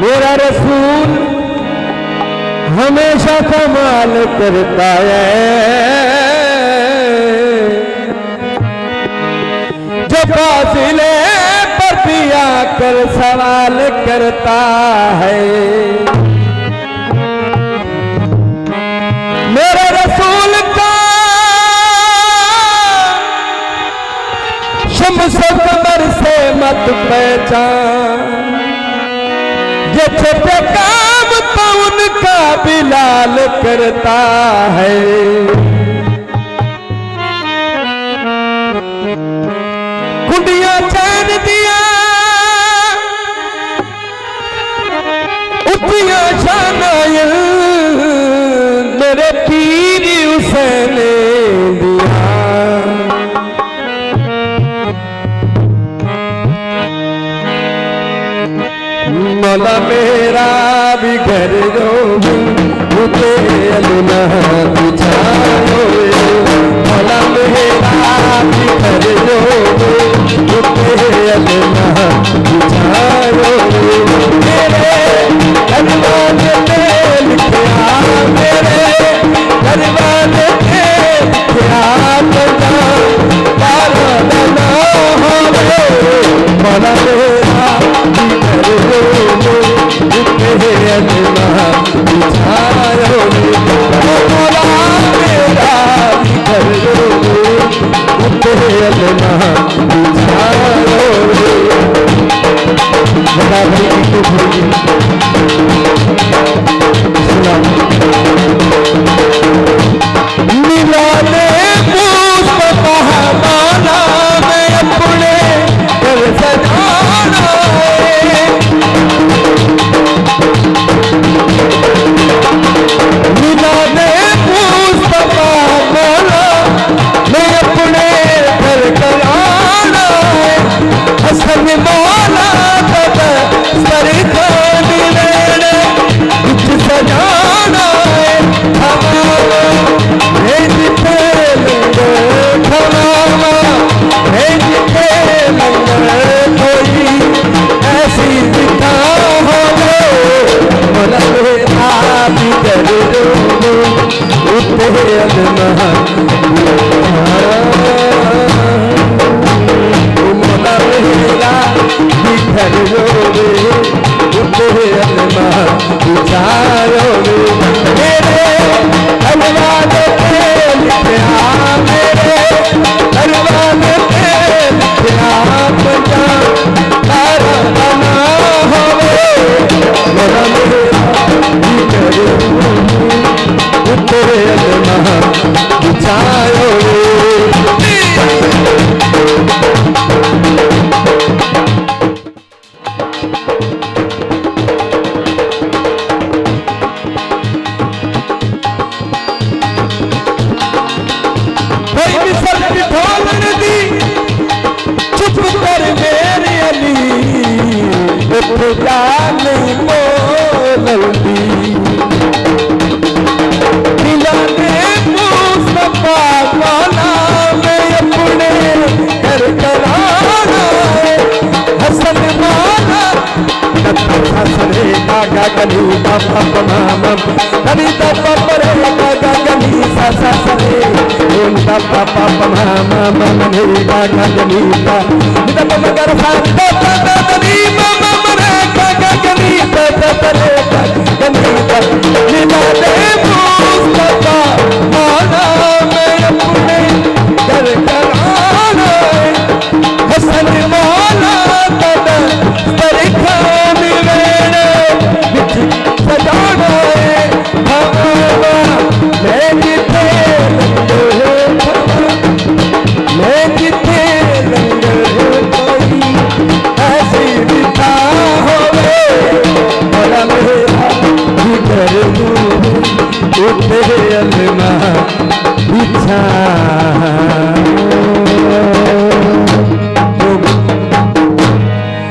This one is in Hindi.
मेरा रसूल हमेशा कमाल करता है, जो फासिले पर भी आकर सवाल करता है। मेरे रसूल का शम्स कमर से मत पहचान, ये छोटे काम तो उनका बिलाल करता है। कुंडियां चैन दिया उठिया शानायल, मेरे पीर हुसैन दिया। मौला मेरा भी घर जो मुझे अलना बिछाओ, मौला मेरा भी घर जो मुझे अलना बिछाओ। मेरे दरवाजे पे लिखा, मेरे दरवाजे पे लिखा, ना होवे मौला मेरा भी घर जो मुझे अलना बिछाओ। मौला मेरा भी घर जो मुझे अलना बिछाओ। बड़ा भाई को भूलिए मिलाने मुस्तफा माना मैं अपने घर सजाना है। मिलाने मुस्तफा माना मैं अपने घर कराना है। हसन मौला सरखानी लेने कुछ सजाना है। हमारा जिथे लंगर खवावा है, जिथे लंगर कोई ऐसी दिखा हो मौला मेरा भी कर दो उठे अलना। मौला मेरा भी कर दो उठे अलना बिछाओ। मेरे दरवाजे पे लिखा, मेरे दरवाजे पे लिखा, बजा तारा बना होवे मौला मेरा भी कर उठे अलना बिछाओ। जाने मोलंदी मिलाने मुस्तफा मौला मैं अपने घर कराना है। हसन मौला हसने कागा गली पापा मामा गली पापा परे कागा गली सासा सरे उनका पापा मामा मने कागा गली का निदा मगर साथ गली मामा मिलाने मुस्तफा मौला मैं अपने घर कराना है। हसन मौला सरखानी लेने बिच सजाना है। हमारा मैं जिथे मैं जिथे लंगर कोई ऐसी दिखा होवे मौला मेरा भी कर दो उठे अलना ਇੱਛਾ